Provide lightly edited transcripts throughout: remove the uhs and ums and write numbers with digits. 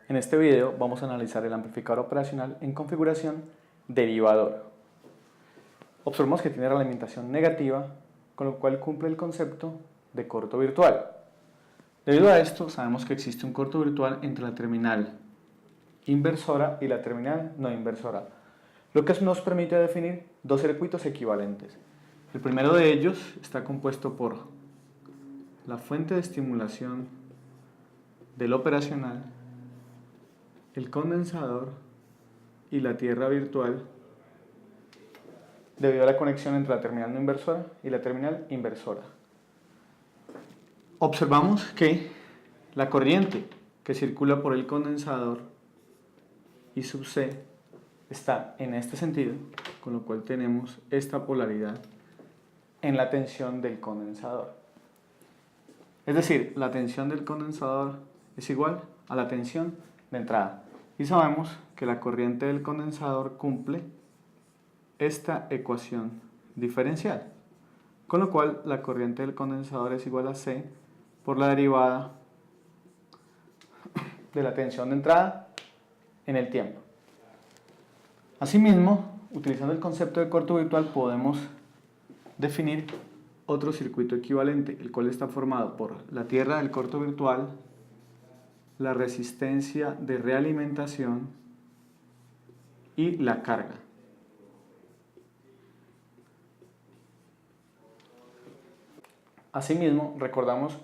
En este video vamos a analizar el amplificador operacional en configuración derivador. Observamos que tiene realimentación negativa, con lo cual cumple el concepto de corto virtual. Debido a esto, sabemos que existe un corto virtual entre la terminal inversora y la terminal no inversora, lo que nos permite definir dos circuitos equivalentes. El primero de ellos está compuesto por la fuente de estimulación del operacional, el condensador y la tierra virtual, debido a la conexión entre la terminal no inversora y la terminal inversora. Observamos que la corriente que circula por el condensador I sub C está en este sentido, con lo cual tenemos esta polaridad en la tensión del condensador. Es decir, la tensión del condensador es igual a la tensión de entrada. Y sabemos que la corriente del condensador cumple esta ecuación diferencial, con lo cual la corriente del condensador es igual a C por la derivada de la tensión de entrada en el tiempo. Asimismo, utilizando el concepto de corto virtual podemos definir otro circuito equivalente, el cual está formado por la tierra del corto virtual, la resistencia de realimentación y la carga. Asimismo, recordamos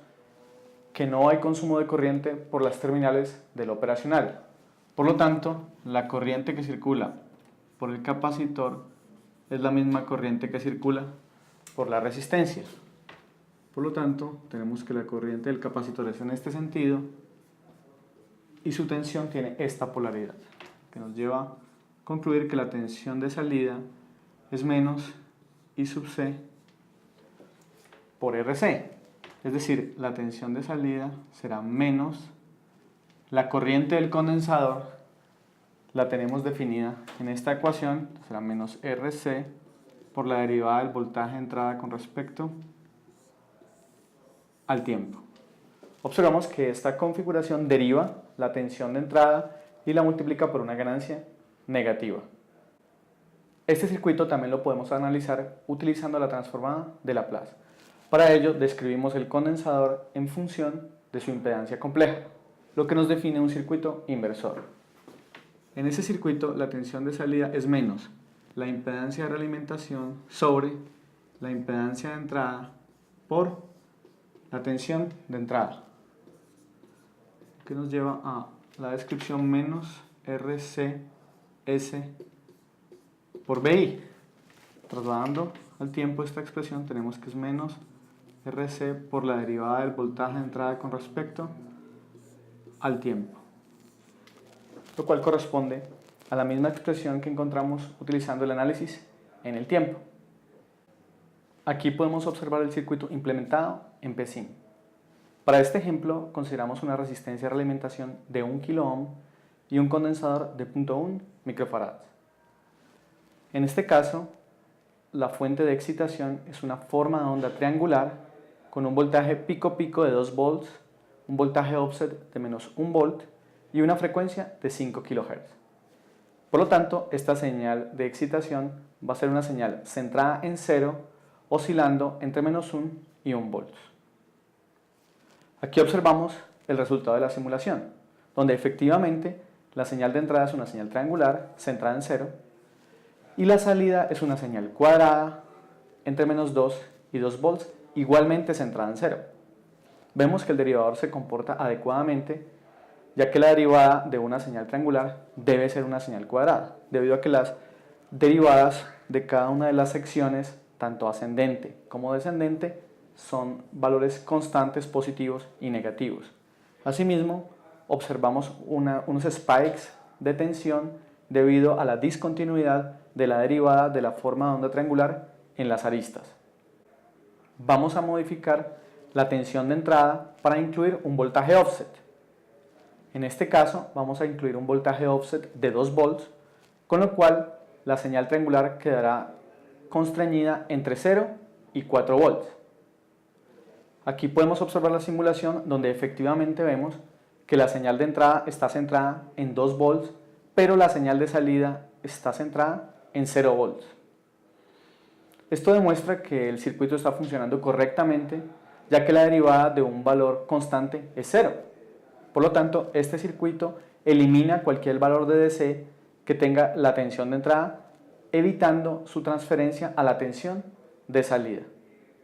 que no hay consumo de corriente por las terminales del operacional. Por lo tanto, la corriente que circula por el capacitor es la misma corriente que circula por la resistencia. Por lo tanto, tenemos que la corriente del capacitor es en este sentido y su tensión tiene esta polaridad, que nos lleva a concluir que la tensión de salida es menos I sub C por RC. Es decir, la tensión de salida será menos la corriente del condensador, la tenemos definida en esta ecuación, será menos RC por la derivada del voltaje de entrada con respecto al tiempo. Observamos que esta configuración deriva la tensión de entrada y la multiplica por una ganancia negativa. Este circuito también lo podemos analizar utilizando la transformada de Laplace. Para ello describimos el condensador en función de su impedancia compleja, lo que nos define un circuito inversor. En ese circuito la tensión de salida es menos la impedancia de realimentación sobre la impedancia de entrada por la tensión de entrada, que nos lleva a la descripción menos RCS por BI. Trasladando al tiempo esta expresión tenemos que es menos RC por la derivada del voltaje de entrada con respecto al tiempo, lo cual corresponde a la misma expresión que encontramos utilizando el análisis en el tiempo. Aquí podemos observar el circuito implementado en PSIM. Para este ejemplo consideramos una resistencia de realimentación de 1 kΩ y un condensador de 0.1 microfarads. En este caso, la fuente de excitación es una forma de onda triangular con un voltaje pico-pico de 2 volts, un voltaje offset de menos 1 volt y una frecuencia de 5 kHz. Por lo tanto, esta señal de excitación va a ser una señal centrada en 0, oscilando entre menos 1 y 1 volts. Aquí observamos el resultado de la simulación, donde efectivamente la señal de entrada es una señal triangular centrada en 0 y la salida es una señal cuadrada entre menos 2 y 2 volts, igualmente centrada en 0. Vemos que el derivador se comporta adecuadamente, ya que la derivada de una señal triangular debe ser una señal cuadrada, debido a que las derivadas de cada una de las secciones, tanto ascendente como descendente, son valores constantes positivos y negativos. Asimismo, observamos unos spikes de tensión debido a la discontinuidad de la derivada de la forma de onda triangular en las aristas. Vamos a modificar la tensión de entrada para incluir un voltaje offset. En este caso vamos a incluir un voltaje offset de 2 volts, con lo cual la señal triangular quedará constreñida entre 0 y 4 volts. Aquí podemos observar la simulación donde efectivamente vemos que que la señal de entrada está centrada en 2 volts, pero la señal de salida está centrada en 0 volts. Esto demuestra que el circuito está funcionando correctamente, ya que la derivada de un valor constante es 0. Por lo tanto, este circuito elimina cualquier valor de DC que tenga la tensión de entrada, evitando su transferencia a la tensión de salida.